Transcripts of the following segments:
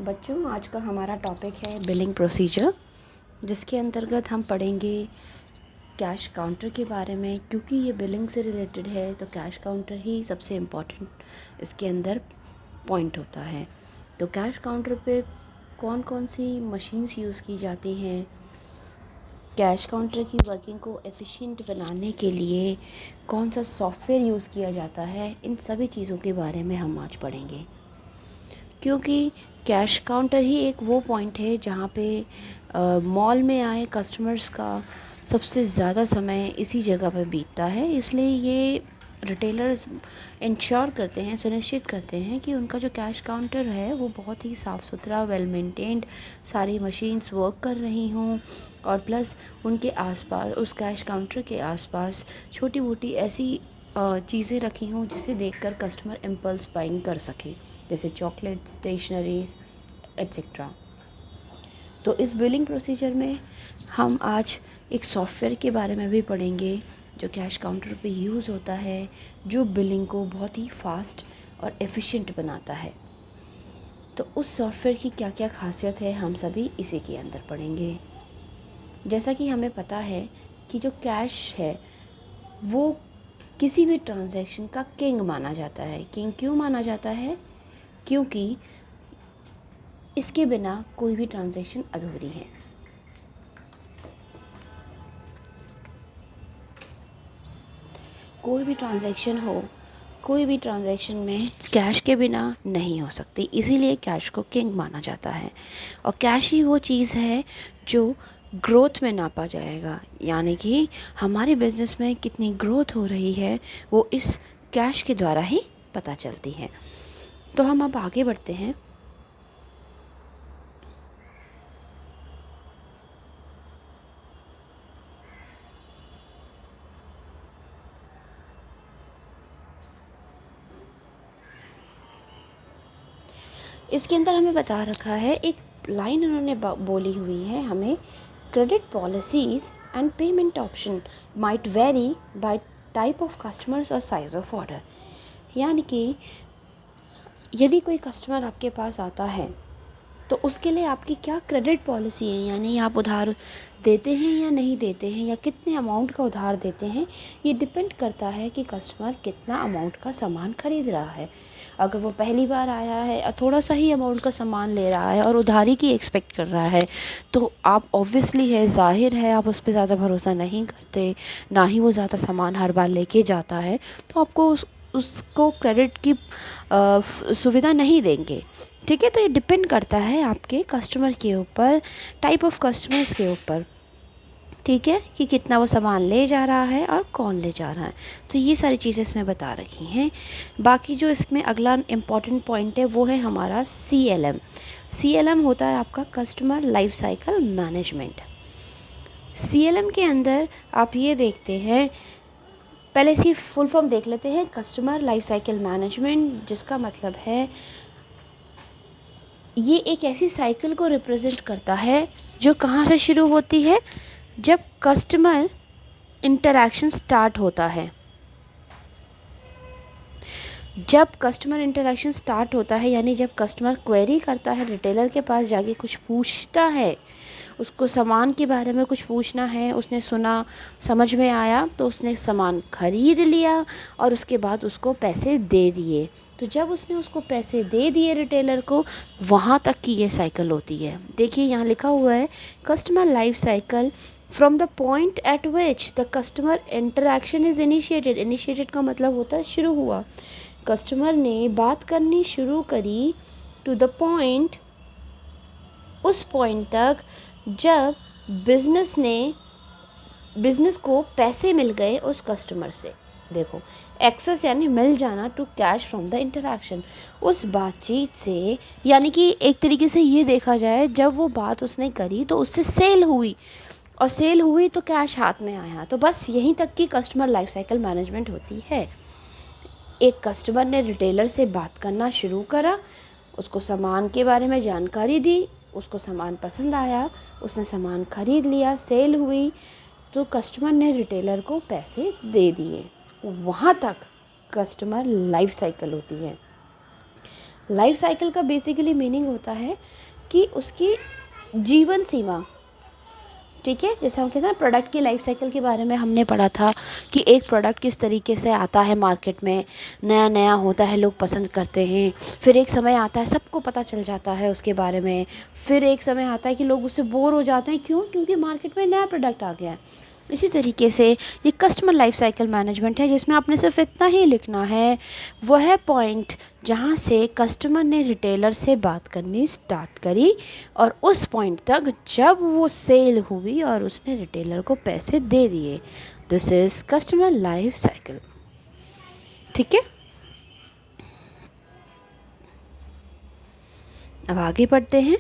बच्चों, आज का हमारा टॉपिक है बिलिंग प्रोसीजर, जिसके अंतर्गत हम पढ़ेंगे कैश काउंटर के बारे में। क्योंकि ये बिलिंग से रिलेटेड है तो कैश काउंटर ही सबसे इम्पोर्टेंट इसके अंदर पॉइंट होता है। तो कैश काउंटर पे कौन कौन सी मशीन्स यूज़ की जाती हैं, कैश काउंटर की वर्किंग को एफिशिएंट बनाने के लिए कौन सा सॉफ्टवेयर यूज़ किया जाता है, इन सभी चीज़ों के बारे में हम आज पढ़ेंगे। क्योंकि कैश काउंटर ही एक वो पॉइंट है जहाँ पे मॉल में आए कस्टमर्स का सबसे ज़्यादा समय इसी जगह पर बीतता है। इसलिए ये रिटेलर्स इंश्योर करते हैं, सुनिश्चित करते हैं कि उनका जो कैश काउंटर है वो बहुत ही साफ़ सुथरा, वेल मेंटेन्ड, सारी मशीन्स वर्क कर रही हों, और प्लस उनके आसपास, उस कैश काउंटर के आसपास छोटी मोटी ऐसी चीज़ें रखी हों जिसे देखकर कस्टमर इम्पल्स बाइंग कर सके, जैसे चॉकलेट, स्टेशनरीज एट्सेट्रा। तो इस बिलिंग प्रोसीजर में हम आज एक सॉफ्टवेयर के बारे में भी पढ़ेंगे जो कैश काउंटर पे यूज़ होता है, जो बिलिंग को बहुत ही फास्ट और एफिशिएंट बनाता है। तो उस सॉफ्टवेयर की क्या क्या खासियत है हम सभी इसी के अंदर पढ़ेंगे। जैसा कि हमें पता है कि जो कैश है वो किसी भी ट्रांजैक्शन का किंग माना जाता है। किंग क्यों माना जाता है? क्योंकि इसके बिना कोई भी ट्रांजैक्शन अधूरी है। कोई भी ट्रांजैक्शन हो, कोई भी ट्रांजैक्शन में कैश के बिना नहीं हो सकती, इसीलिए कैश को किंग माना जाता है। और कैश ही वो चीज़ है जो ग्रोथ में नापा जाएगा, यानी कि हमारे बिज़नेस में कितनी ग्रोथ हो रही है वो इस कैश के द्वारा ही पता चलती है। तो हम अब आगे बढ़ते हैं। इसके अंदर हमें बता रखा है, एक लाइन उन्होंने बोली हुई है हमें, credit policies and payment option might very bye type of customers और साइज़ ऑफ ऑर्डर। यानी कि यदि कोई कस्टमर आपके पास आता है तो उसके लिए आपकी क्या क्रेडिट पॉलिसी है, यानी आप उधार देते हैं या नहीं देते हैं, या कितने अमाउंट का उधार देते हैं, ये डिपेंड करता है कि कस्टमर कितना अमाउंट का सामान खरीद रहा है। अगर वो पहली बार आया है और थोड़ा सा ही अमाउंट का सामान ले रहा है और उधारी की एक्सपेक्ट कर रहा है, तो आप ऑब्वियसली है, ज़ाहिर है, आप उस पर ज़्यादा भरोसा नहीं करते, ना ही वो ज़्यादा सामान हर बार लेके जाता है, तो आपको उसको क्रेडिट की सुविधा नहीं देंगे। ठीक है, तो ये डिपेंड करता है आपके कस्टमर के ऊपर, टाइप ऑफ कस्टमर्स के ऊपर, ठीक है, कि कितना वो सामान ले जा रहा है और कौन ले जा रहा है। तो ये सारी चीज़ें इसमें बता रखी हैं। बाकी जो इसमें अगला इम्पॉर्टेंट पॉइंट है वो है हमारा CLM। CLM होता है आपका customer life cycle management. CLM के अंदर आप ये देखते हैं, पहले इसकी फुल फॉर्म देख लेते हैं, कस्टमर लाइफ साइकिल मैनेजमेंट, जिसका मतलब है ये एक ऐसी साइकिल को रिप्रेजेंट करता है जो कहाँ से शुरू होती है, जब कस्टमर इंटरैक्शन स्टार्ट होता है। जब कस्टमर इंटरैक्शन स्टार्ट होता है, यानी जब कस्टमर क्वेरी करता है, रिटेलर के पास जाके कुछ पूछता है, उसको सामान के बारे में कुछ पूछना है, उसने सुना, समझ में आया, तो उसने सामान ख़रीद लिया और उसके बाद उसको पैसे दे दिए। तो जब उसने उसको पैसे दे दिए रिटेलर को, वहाँ तक की ये साइकिल होती है। देखिए यहाँ लिखा हुआ है, customer life cycle from the point eight which the customer interaction is initiated. Initiated का मतलब होता है शुरू हुआ, कस्टमर ने बात करनी शुरू करी, टू द पॉइंट, उस पॉइंट तक जब बिज़नेस को पैसे मिल गए उस कस्टमर से। देखो, एक्सेस यानी मिल जाना, to cash from the interaction, उस बातचीत से, यानी कि एक तरीके से ये देखा जाए, जब वो बात उसने करी तो उससे सेल हुई, और सेल हुई तो कैश हाथ में आया। तो बस यहीं तक की कस्टमर लाइफ साइकिल मैनेजमेंट होती है। एक कस्टमर ने रिटेलर से बात करना शुरू करा, उसको सामान के बारे में जानकारी दी, उसको सामान पसंद आया, उसने सामान ख़रीद लिया, सेल हुई, तो कस्टमर ने रिटेलर को पैसे दे दिए। वहाँ तक कस्टमर लाइफ साइकिल होती है। लाइफ साइकिल का बेसिकली मीनिंग होता है कि उसकी जीवन सीमा, ठीक है। जैसे हम कहते हैं ना, प्रोडक्ट की लाइफ साइकिल के बारे में हमने पढ़ा था कि एक प्रोडक्ट किस तरीके से आता है मार्केट में, नया नया होता है, लोग पसंद करते हैं, फिर एक समय आता है सबको पता चल जाता है उसके बारे में, फिर एक समय आता है कि लोग उससे बोर हो जाते हैं। क्यों? क्योंकि मार्केट में नया प्रोडक्ट आ गया है। इसी तरीके से ये कस्टमर लाइफ साइकिल मैनेजमेंट है, जिसमें आपने सिर्फ इतना ही लिखना है, वह पॉइंट जहाँ से कस्टमर ने रिटेलर से बात करनी स्टार्ट करी और उस पॉइंट तक जब वो सेल हुई और उसने रिटेलर को पैसे दे दिए। This is customer life cycle, ठीक है। अब आगे बढ़ते हैं।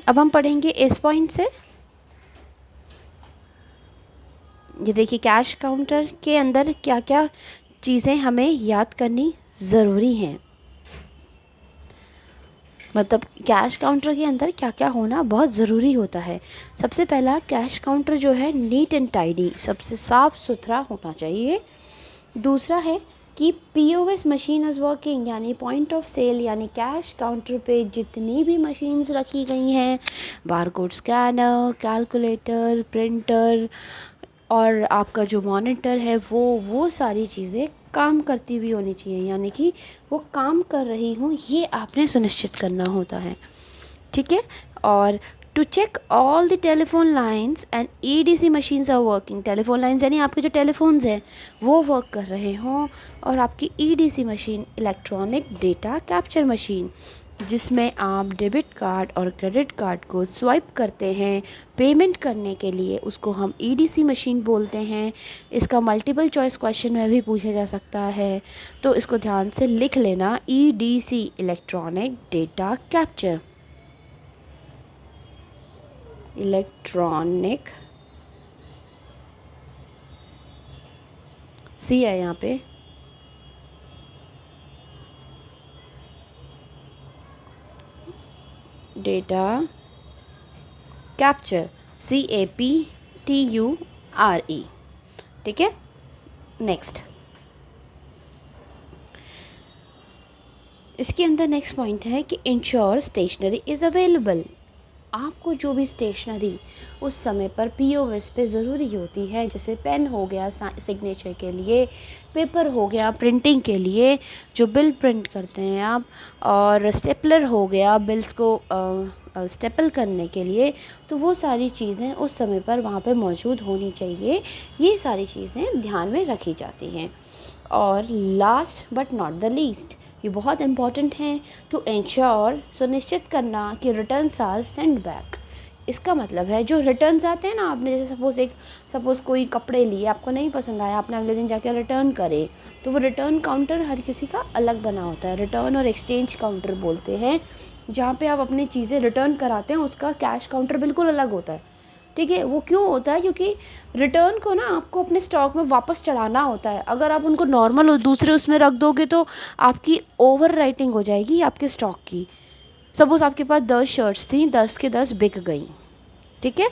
अब हम पढ़ेंगे इस पॉइंट से। ये देखिए, कैश काउंटर के अंदर क्या क्या चीज़ें हमें याद करनी ज़रूरी हैं, मतलब कैश काउंटर के अंदर क्या क्या होना बहुत ज़रूरी होता है। सबसे पहला, कैश काउंटर जो है नीट एंड टाइडी, सबसे साफ़ सुथरा होना चाहिए। दूसरा है कि पीओएस मशीन इज़ वर्किंग, यानी पॉइंट ऑफ सेल यानी कैश काउंटर पे जितनी भी मशीन्स रखी गई हैं, बारकोड स्कैनर, कैलकुलेटर, प्रिंटर और आपका जो मॉनिटर है, वो सारी चीज़ें काम करती हुई होनी चाहिए, यानी कि वो काम कर रही हूँ ये आपने सुनिश्चित करना होता है, ठीक है। और to check all the telephone lines and EDC machines are working, telephone lines यानी आपके जो टेलीफोन्स हैं वो वर्क कर रहे हों, और आपकी EDC machine electronic data capture machine, जिसमें आप डेबिट कार्ड और क्रेडिट कार्ड को स्वाइप करते हैं पेमेंट करने के लिए, उसको हम ईडीसी मशीन बोलते हैं। इसका मल्टीपल चॉइस क्वेश्चन में भी पूछा जा सकता है, तो इसको ध्यान से लिख लेना, EDC electronic data capture, electronic सी है यहाँ पे, डेटा कैप्चर, CAPTURE, ठीक है। नेक्स्ट, इसके अंदर नेक्स्ट पॉइंट है कि इंश्योर स्टेशनरी इज़ अवेलेबल, आपको जो भी स्टेशनरी उस समय पर पीओएस पे ज़रूरी होती है, जैसे पेन हो गया सिग्नेचर के लिए, पेपर हो गया प्रिंटिंग के लिए जो बिल प्रिंट करते हैं आप, और स्टेपलर हो गया बिल्स को स्टेपल करने के लिए, तो वो सारी चीज़ें उस समय पर वहाँ पे मौजूद होनी चाहिए। ये सारी चीज़ें ध्यान में रखी जाती हैं। और last but not the least, ये बहुत इम्पॉर्टेंट हैं, टू इंश्योर, सुनिश्चित करना कि रिटर्न्स आर सेंड बैक। इसका मतलब है जो रिटर्न्स आते हैं ना, आपने जैसे सपोज़ कोई कपड़े लिए, आपको नहीं पसंद आया, आपने अगले दिन जाकर रिटर्न करे, तो वो रिटर्न काउंटर हर किसी का अलग बना होता है, रिटर्न और एक्सचेंज काउंटर बोलते हैं। जहाँ पे आप अपनी चीज़ें रिटर्न कराते हैं उसका कैश काउंटर बिल्कुल अलग होता है, ठीक है। वो क्यों होता है? क्योंकि रिटर्न को ना आपको अपने स्टॉक में वापस चढ़ाना होता है। अगर आप उनको नॉर्मल दूसरे उसमें रख दोगे तो आपकी ओवर राइटिंग हो जाएगी आपके स्टॉक की। सपोज़ आपके पास 10 शर्ट्स थी, 10 के 10 बिक गई, ठीक है।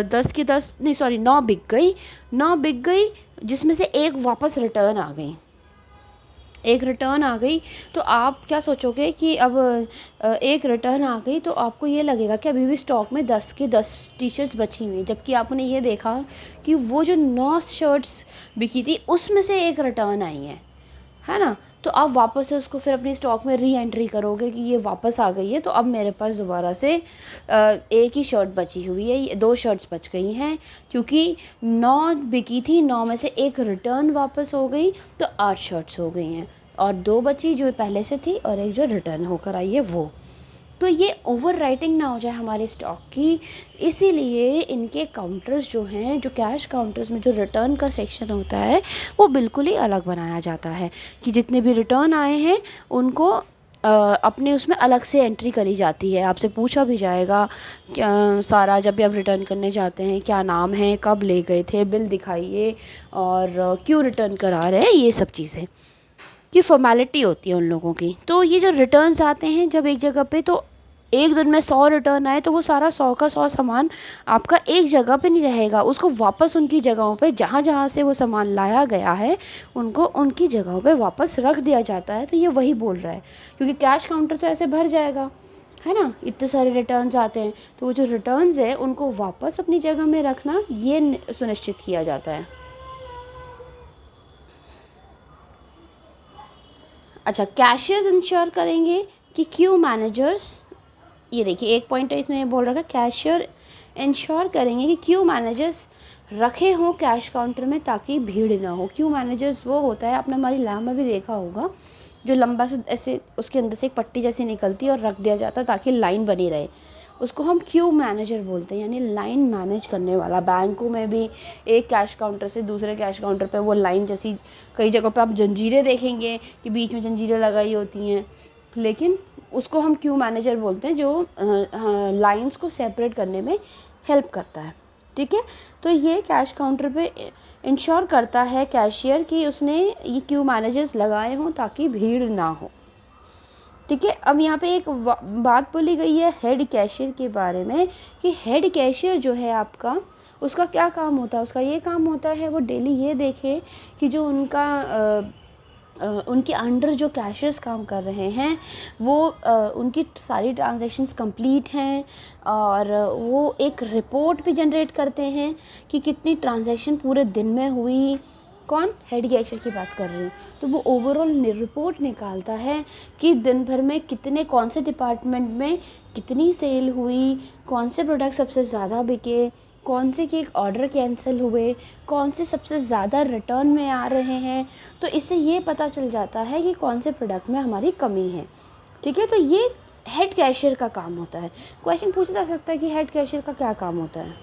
10 के 10 नहीं, सॉरी, 9 बिक गई, 9 बिक गई, जिसमें से एक वापस रिटर्न आ गई, एक रिटर्न आ गई, तो आप क्या सोचोगे कि अब एक रिटर्न आ गई तो आपको ये लगेगा कि अभी भी स्टॉक में 10 के 10 टी शर्ट्स बची हुई, जबकि आपने ये देखा कि वो जो 9 शर्ट्स बिकी थी उसमें से एक रिटर्न आई है ना। तो आप वापस से उसको फिर अपनी स्टॉक में री एंट्री करोगे कि ये वापस आ गई है, तो अब मेरे पास दोबारा से एक ही शर्ट बची हुई है, ये 2 शर्ट्स बच गई हैं, क्योंकि 9 बिकी थी, 9 में से एक रिटर्न वापस हो गई, तो 8 शर्ट्स हो गई हैं, और 2 बची जो पहले से थी और एक जो रिटर्न होकर आई है वो। तो ये ओवर राइटिंग ना हो जाए हमारे स्टॉक की, इसीलिए इनके काउंटर्स जो हैं, जो कैश काउंटर्स में जो रिटर्न का सेक्शन होता है वो बिल्कुल ही अलग बनाया जाता है, कि जितने भी रिटर्न आए हैं उनको अपने उसमें अलग से एंट्री करी जाती है। आपसे पूछा भी जाएगा सारा, जब भी आप रिटर्न करने जाते हैं, क्या नाम है, कब ले गए थे, बिल दिखाइए, और क्यों रिटर्न करा रहे हैं, ये सब चीज़ें की फॉर्मेलिटी होती है उन लोगों की। तो ये जो रिटर्न्स आते हैं जब एक जगह पे, तो एक दिन में 100 रिटर्न आए तो वो सारा 100 का 100 सामान आपका एक जगह पे नहीं रहेगा, उसको वापस उनकी जगहों पे जहाँ जहाँ से वो सामान लाया गया है उनको उनकी जगहों पे वापस रख दिया जाता है। तो ये वही बोल रहा है, क्योंकि कैश काउंटर तो ऐसे भर जाएगा, है ना, इतने सारे रिटर्न्स आते हैं, तो वो जो रिटर्न्स है उनको वापस अपनी जगह में रखना ये सुनिश्चित किया जाता है। अच्छा, कैशियर्स इंश्योर करेंगे कि क्यू मैनेजर्स, ये देखिए एक पॉइंट है इसमें बोल रखा है, कैशियर इंश्योर करेंगे कि क्यू मैनेजर्स रखे हों कैश काउंटर में ताकि भीड़ ना हो। क्यू मैनेजर्स वो होता है, आपने हमारी लैब में भी देखा होगा, जो लंबा से ऐसे उसके अंदर से एक पट्टी जैसी निकलती है और रख दिया जाता है ताकि लाइन बनी रहे, उसको हम क्यू मैनेजर बोलते हैं, यानी लाइन मैनेज करने वाला। बैंकों में भी एक कैश काउंटर से दूसरे कैश काउंटर पे वो लाइन जैसी, कई जगहों पे आप जंजीरें देखेंगे कि बीच में जंजीरें लगाई होती हैं, लेकिन उसको हम क्यू मैनेजर बोलते हैं, जो लाइंस को सेपरेट करने में हेल्प करता है। ठीक है, तो ये कैश काउंटर पे इंश्योर करता है कैशियर कि उसने ये क्यू मैनेजर्स लगाए हों ताकि भीड़ ना हो। ठीक है, अब यहाँ पे एक बात बोली गई है हेड कैशियर के बारे में कि हेड कैशियर जो है आपका, उसका क्या काम होता है। उसका ये काम होता है वो डेली ये देखे कि जो उनके अंडर जो कैशियर्स काम कर रहे हैं वो उनकी सारी ट्रांजैक्शंस कंप्लीट हैं, और वो एक रिपोर्ट भी जनरेट करते हैं कि कितनी ट्रांजैक्शन पूरे दिन में हुई। कौन? हेड कैशियर की बात कर रही हूँ। तो वो ओवरऑल रिपोर्ट निकालता है कि दिन भर में कितने, कौन से डिपार्टमेंट में कितनी सेल हुई, कौन से प्रोडक्ट सबसे ज़्यादा बिके, कौन से के ऑर्डर कैंसिल हुए, कौन से सबसे ज़्यादा रिटर्न में आ रहे हैं। तो इससे ये पता चल जाता है कि कौन से प्रोडक्ट में हमारी कमी है। ठीक है, तो ये हेड कैशियर का काम होता है। क्वेश्चन पूछा जा सकता है कि हेड कैशियर का क्या काम होता है।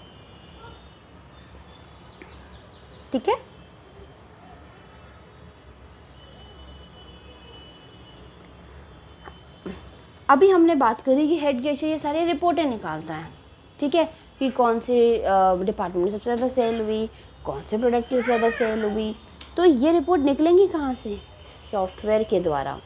ठीक है, अभी हमने बात करी कि हेड कैशियर ये सारी रिपोर्टें निकालता है। ठीक है, कि कौन से डिपार्टमेंट में सबसे ज़्यादा सेल हुई, कौन से प्रोडक्ट की सबसे ज़्यादा सेल हुई। तो ये रिपोर्ट निकलेंगी कहाँ से? सॉफ्टवेयर के द्वारा।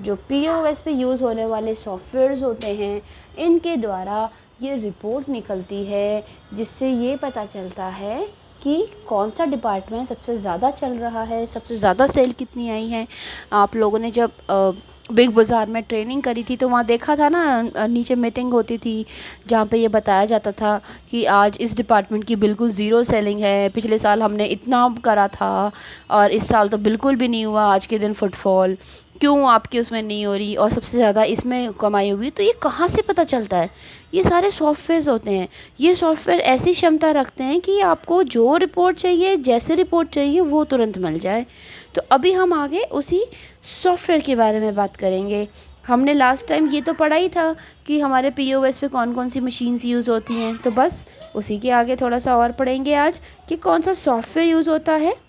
जो POS पे यूज़ होने वाले सॉफ्टवेयर्स होते हैं, इनके द्वारा ये रिपोर्ट निकलती है, जिससे ये पता चलता है कि कौन सा डिपार्टमेंट सबसे ज़्यादा चल रहा है, सबसे ज़्यादा सेल कितनी आई है। आप लोगों ने जब बिग बाज़ार में ट्रेनिंग करी थी तो वहाँ देखा था ना, नीचे मीटिंग होती थी जहाँ पे ये बताया जाता था कि आज इस डिपार्टमेंट की बिल्कुल ज़ीरो सेलिंग है, पिछले साल हमने इतना करा था और इस साल तो बिल्कुल भी नहीं हुआ, आज के दिन फुटफॉल क्यों आपकी उसमें नहीं हो रही और सबसे ज़्यादा इसमें कमाई हुई। तो ये कहाँ से पता चलता है? ये सारे सॉफ्टवेयर्स होते हैं। ये सॉफ्टवेयर ऐसी क्षमता रखते हैं कि आपको जो रिपोर्ट चाहिए, जैसे रिपोर्ट चाहिए, वो तुरंत मिल जाए। तो अभी हम आगे उसी सॉफ्टवेयर के बारे में बात करेंगे। हमने लास्ट टाइम ये तो पढ़ा ही था कि हमारे POS पे कौन कौन सी मशीन्स यूज़ होती हैं, तो बस उसी के आगे थोड़ा सा और पढ़ेंगे आज कि कौन सा सॉफ्टवेयर यूज़ होता है।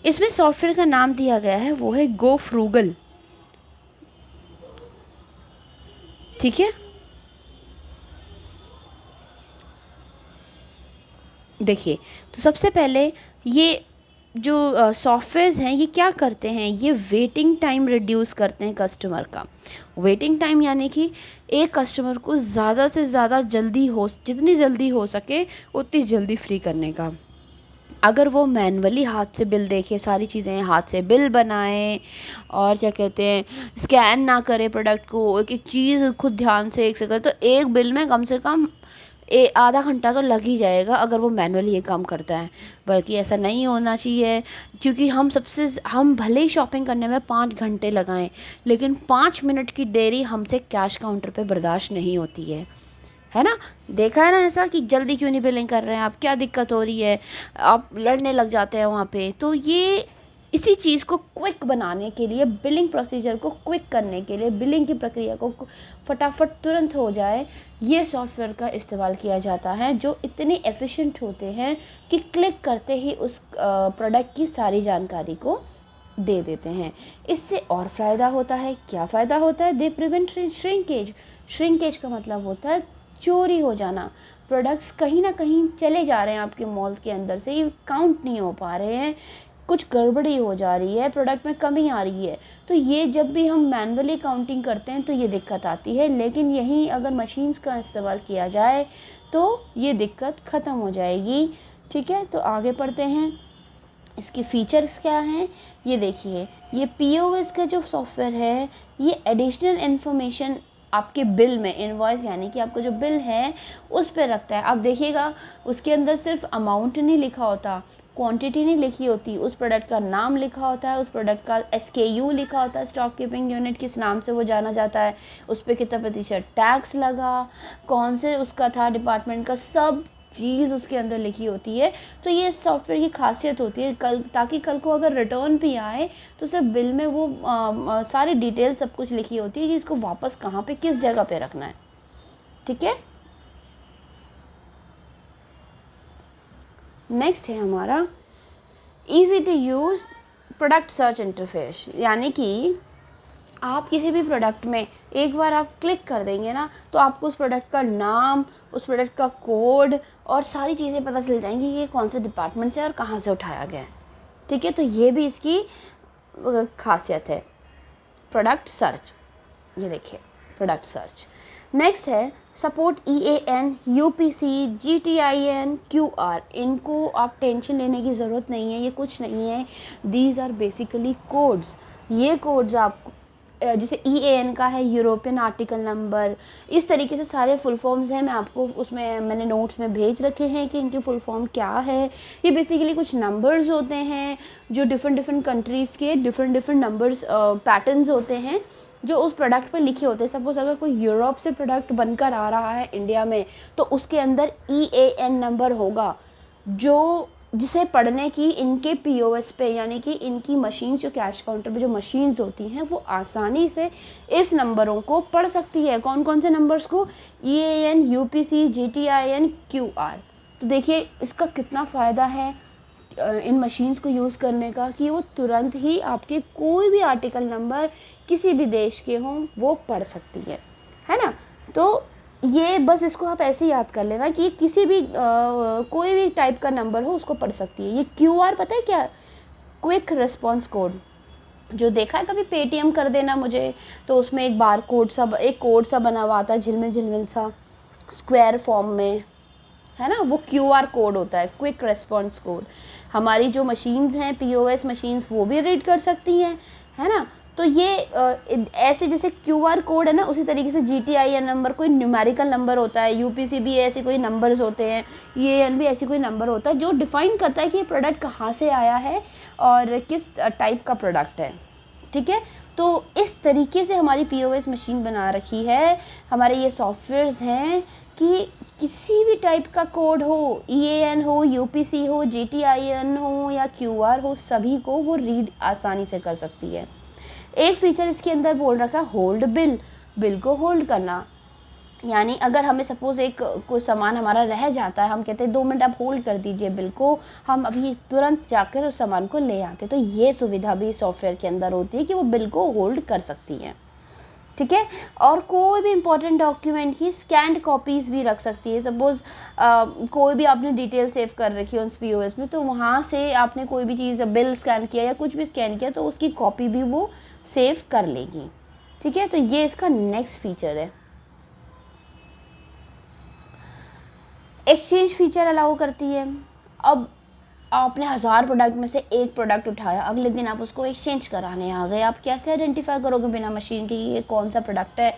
इसमें सॉफ्टवेयर का नाम दिया गया है, वो है गो फ्रूगल। ठीक है, देखिए, तो सबसे पहले ये जो सॉफ्टवेयर्स हैं ये क्या करते हैं, ये वेटिंग टाइम रिड्यूस करते हैं कस्टमर का। वेटिंग टाइम यानी कि एक कस्टमर को ज़्यादा से ज़्यादा जितनी जल्दी हो सके उतनी जल्दी फ्री करने का। अगर वो मैनुअली हाथ से बिल देखे, सारी चीज़ें हाथ से बिल बनाए और क्या कहते हैं स्कैन ना करे प्रोडक्ट को, एक एक चीज़ खुद ध्यान से एक से करे, तो एक बिल में कम से कम आधा घंटा तो लग ही जाएगा अगर वो मैनुअली ये काम करता है। बल्कि ऐसा नहीं होना चाहिए, क्योंकि हम भले ही शॉपिंग करने में 5 घंटे लगाएं, लेकिन 5 मिनट की देरी हमसे कैश काउंटर पे बर्दाश्त नहीं होती है ना। देखा है ना ऐसा कि जल्दी क्यों नहीं बिलिंग कर रहे हैं आप, क्या दिक्कत हो रही है, आप लड़ने लग जाते हैं वहाँ पे। तो ये इसी चीज़ को क्विक बनाने के लिए, बिलिंग प्रोसीजर को क्विक करने के लिए, बिलिंग की प्रक्रिया को फटाफट तुरंत हो जाए, ये सॉफ्टवेयर का इस्तेमाल किया जाता है, जो इतने एफिशिएंट होते हैं कि क्लिक करते ही उस प्रोडक्ट की सारी जानकारी को दे देते हैं। इससे और फ़ायदा होता है। क्या फ़ायदा होता है? They prevent shrinkage. श्रिंकेज का मतलब होता है चोरी हो जाना। प्रोडक्ट्स कहीं ना कहीं चले जा रहे हैं आपके मॉल के अंदर से, ये काउंट नहीं हो पा रहे हैं, कुछ गड़बड़ी हो जा रही है, प्रोडक्ट में कमी आ रही है, तो ये जब भी हम मैनुअली काउंटिंग करते हैं तो ये दिक्कत आती है। लेकिन यहीं अगर मशीन्स का इस्तेमाल किया जाए तो ये दिक्कत ख़त्म हो जाएगी। ठीक है, तो आगे पढ़ते हैं। इसके फीचर्स क्या हैं ये देखिए। ये पीओएस का जो सॉफ्टवेयर है ये एडिशनल इन्फॉर्मेशन आपके बिल में, इनवॉइस यानी कि आपका जो बिल है उस पे रखता है। आप देखिएगा उसके अंदर सिर्फ अमाउंट नहीं लिखा होता, क्वांटिटी नहीं लिखी होती, उस प्रोडक्ट का नाम लिखा होता है, उस प्रोडक्ट का एसकेयू लिखा होता है, स्टॉक कीपिंग यूनिट किस नाम से वो जाना जाता है, उस पर कितना प्रतिशत टैक्स लगा, कौन से उसका था डिपार्टमेंट का, सब चीज़ उसके अंदर लिखी होती है। तो ये सॉफ्टवेयर की खासियत होती है ताकि कल को अगर रिटर्न भी आए तो सिर्फ बिल में वो सारी डिटेल सब कुछ लिखी होती है कि इसको वापस कहाँ पे किस जगह पे रखना है। ठीक है, नेक्स्ट है हमारा easy to use product search interface, यानी कि आप किसी भी प्रोडक्ट में एक बार आप क्लिक कर देंगे ना तो आपको उस प्रोडक्ट का नाम, उस प्रोडक्ट का कोड और सारी चीज़ें पता चल जाएंगी कि ये कौन से डिपार्टमेंट से और कहाँ से उठाया गया है। ठीक है, तो ये भी इसकी खासियत है प्रोडक्ट सर्च। ये देखिए प्रोडक्ट सर्च। नेक्स्ट है support EAN, UPC, GTIN, QR। इनको आप टेंशन लेने की ज़रूरत नहीं है, ये कुछ नहीं है, दीज आर बेसिकली कोड्स। ये कोड्स आपको जैसे EAN का है यूरोपियन आर्टिकल नंबर, इस तरीके से सारे फुल फॉर्म्स हैं। मैं आपको उसमें मैंने नोट्स में भेज रखे हैं कि इनकी फुल फॉर्म क्या है। ये बेसिकली कुछ नंबर्स होते हैं जो डिफरेंट कंट्रीज़ के डिफरेंट नंबर्स पैटर्न्स होते हैं जो उस प्रोडक्ट पे लिखे होते हैं। सपोज़ अगर कोई यूरोप से प्रोडक्ट बनकर आ रहा है इंडिया में तो उसके अंदर EAN नंबर होगा जो जिसे पढ़ने की इनके POS पे यानी कि इनकी मशीन जो कैश काउंटर पे जो मशीन्स होती हैं वो आसानी से इस नंबरों को पढ़ सकती है। कौन कौन से नंबर्स को? EAN, UPC, GTIN, QR। तो देखिए इसका कितना फ़ायदा है इन मशीन्स को यूज़ करने का कि वो तुरंत ही आपके कोई भी आर्टिकल नंबर किसी भी देश के हों वो पढ़ सकती है ना। तो ये बस इसको आप ऐसे ही याद कर लेना कि किसी भी कोई भी टाइप का नंबर हो उसको पढ़ सकती है। ये QR पता है क्या? Quick response code. जो देखा है कभी पेटीएम कर देना मुझे, तो उसमें एक बार कोड सा, एक कोड सा बना हुआ आता है झिलमिल झिलमिल सा स्क्वायर फॉर्म में, है ना, वो QR कोड होता है, क्विक रिस्पॉन्स कोड। हमारी जो मशीन्स हैं POS मशीन्स वो भी रीड कर सकती हैं, है ना। तो ये ऐसे जैसे QR कोड है ना उसी तरीके से GTIN नंबर कोई न्यूमेरिकल नंबर होता है, UPC भी ऐसे कोई नंबर्स होते हैं, EAN भी ऐसी कोई नंबर होता है जो डिफ़ाइन करता है कि ये प्रोडक्ट कहाँ से आया है और किस टाइप का प्रोडक्ट है। ठीक है, तो इस तरीके से हमारी POS मशीन बना रखी है, हमारे ये सॉफ्टवेयर्स हैं कि किसी भी टाइप का कोड हो, EAN हो, UPC हो, GTIN हो या QR हो, सभी को वो रीड आसानी से कर सकती है। एक फीचर इसके अंदर बोल रखा है होल्ड बिल, बिल को होल्ड करना। यानी अगर हमें सपोज़ एक कोई सामान हमारा रह जाता है, हम कहते हैं 2 मिनट आप होल्ड कर दीजिए बिल को, हम अभी तुरंत जाकर उस सामान को ले आते। तो ये सुविधा भी सॉफ्टवेयर के अंदर होती है कि वो बिल को होल्ड कर सकती है। ठीक है, और कोई भी इम्पॉर्टेंट डॉक्यूमेंट की स्कैन्ड कॉपीज़ भी रख सकती है। सपोज़ कोई भी आपने डिटेल सेव कर रखी है उस POS में, तो वहाँ से आपने कोई भी चीज़ बिल स्कैन किया या कुछ भी स्कैन किया तो उसकी कॉपी भी वो सेव कर लेगी। ठीक है, तो ये इसका नेक्स्ट फीचर है। एक्सचेंज फीचर अलाउ करती है। अब आपने 1000 प्रोडक्ट में से एक प्रोडक्ट उठाया, अगले दिन आप उसको एक्सचेंज कराने आ गए, आप कैसे आइडेंटिफाई करोगे बिना मशीन के ये कौन सा प्रोडक्ट है,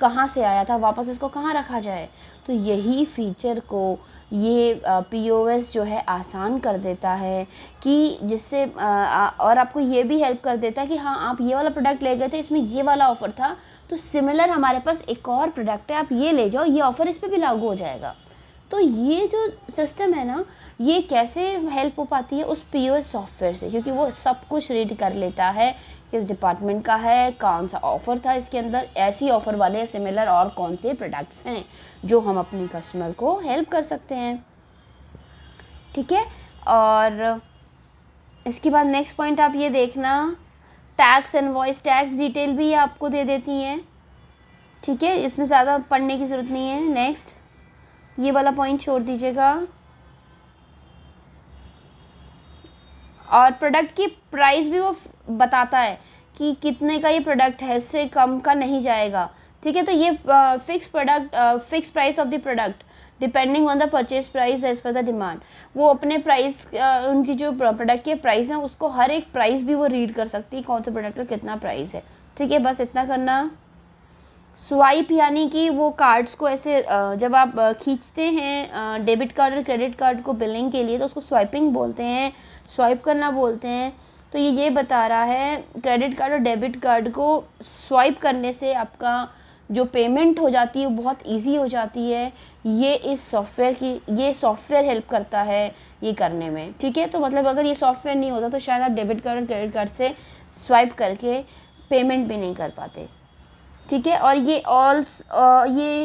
कहाँ से आया था, वापस इसको कहाँ रखा जाए? तो यही फीचर को ये POS जो है आसान कर देता है कि जिससे और आपको ये भी हेल्प कर देता है कि हाँ आप ये वाला प्रोडक्ट ले गए थे, इसमें ये वाला ऑफ़र था, तो सिमिलर हमारे पास एक और प्रोडक्ट है, आप ये ले जाओ, ये ऑफ़र इस पर भी लागू हो जाएगा। तो ये जो सिस्टम है ना, ये कैसे हेल्प हो पाती है उस POS सॉफ्टवेयर से, क्योंकि वो सब कुछ रीड कर लेता है, किस डिपार्टमेंट का है, कौन सा ऑफ़र था इसके अंदर, ऐसी ऑफ़र वाले सिमिलर और कौन से प्रोडक्ट्स हैं जो हम अपनी कस्टमर को हेल्प कर सकते हैं। ठीक है, और इसके बाद नेक्स्ट पॉइंट आप ये देखना, टैक्स इनवॉइस, टैक्स डिटेल भी आपको दे देती हैं। ठीक है, इसमें ज़्यादा पढ़ने की ज़रूरत नहीं है। नेक्स्ट ये वाला पॉइंट छोड़ दीजिएगा। और प्रोडक्ट की प्राइस भी वो बताता है कि कितने का ये प्रोडक्ट है, इससे कम का नहीं जाएगा, ठीक है। तो ये fix price of the product depending on the purchase price as per the demand. वो अपने प्राइस उनकी जो प्रोडक्ट के प्राइस हैं उसको हर एक प्राइस भी वो रीड कर सकती है, कौन से प्रोडक्ट का कितना प्राइस है, ठीक है। बस इतना करना। स्वाइप यानी कि वो कार्ड्स को ऐसे जब आप खींचते हैं डेबिट कार्ड और क्रेडिट कार्ड को बिलिंग के लिए, तो उसको स्वाइपिंग बोलते हैं, स्वाइप करना बोलते हैं। तो ये बता रहा है क्रेडिट कार्ड और डेबिट कार्ड को स्वाइप करने से आपका जो पेमेंट हो जाती है वो बहुत इजी हो जाती है। ये सॉफ्टवेयर हेल्प करता है ये करने में, ठीक है। तो मतलब अगर ये सॉफ्टवेयर नहीं होता तो शायद आप डेबिट कार्ड और क्रेडिट कार्ड से स्वाइप करके पेमेंट भी नहीं कर पाते, ठीक है। और ये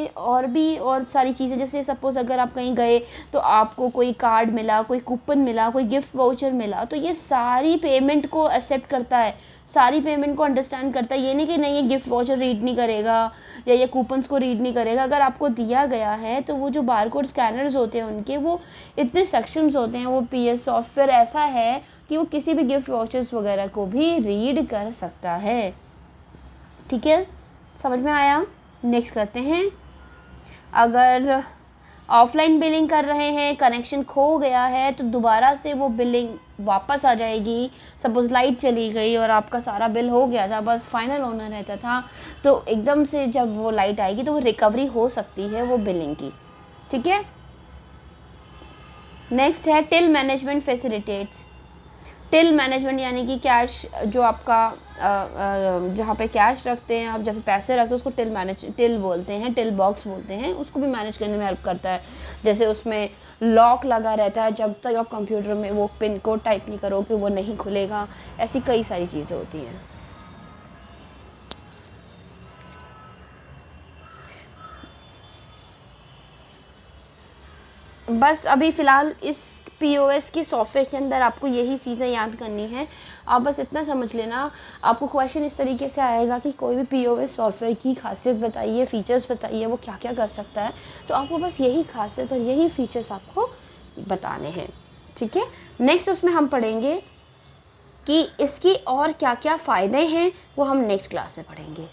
और सारी चीज़ें, जैसे सपोज़ अगर आप कहीं गए तो आपको कोई कार्ड मिला, कोई कूपन मिला, कोई गिफ्ट वाउचर मिला, तो ये सारी पेमेंट को एक्सेप्ट करता है, सारी पेमेंट को अंडरस्टैंड करता है। ये नहीं कि नहीं ये गिफ्ट वाउचर रीड नहीं करेगा या ये कूपन्स को रीड नहीं करेगा। अगर आपको दिया गया है तो वो जो बारकोड स्कैनर्स होते हैं उनके वो इतने सेक्शंस होते हैं, वो PS सॉफ्टवेयर ऐसा है कि वो किसी भी गिफ्ट वाउचर्स वगैरह को भी रीड कर सकता है, ठीक है। समझ में आया। नेक्स्ट करते हैं। अगर ऑफलाइन बिलिंग कर रहे हैं, कनेक्शन खो गया है, तो दोबारा से वो बिलिंग वापस आ जाएगी। सपोज़ लाइट चली गई और आपका सारा बिल हो गया था, बस फाइनल होना रहता था, तो एकदम से जब वो लाइट आएगी तो वो रिकवरी हो सकती है वो बिलिंग की, ठीक है। नेक्स्ट है till management facilitates. Till management यानी कि कैश जो आपका जहाँ पे कैश रखते हैं आप, जब पैसे रखते हैं उसको टिल बोलते हैं, टिल बॉक्स बोलते हैं, उसको भी मैनेज करने में हेल्प करता है। जैसे उसमें लॉक लगा रहता है, जब तक आप कंप्यूटर में वो पिन कोड टाइप नहीं करोगे वो नहीं खुलेगा। ऐसी कई सारी चीज़ें होती हैं। बस अभी फ़िलहाल इस POS की सॉफ्टवेयर के अंदर आपको यही चीज़ें याद करनी है। आप बस इतना समझ लेना। आपको क्वेश्चन इस तरीके से आएगा कि कोई भी POS सॉफ्टवेयर की खासियत बताइए, फ़ीचर्स बताइए, वो क्या क्या कर सकता है। तो आपको बस यही खासियत और यही फ़ीचर्स आपको बताने हैं, ठीक है। नेक्स्ट उसमें हम पढ़ेंगे कि इसकी और क्या क्या फ़ायदे हैं, वो हम नेक्स्ट क्लास में पढ़ेंगे।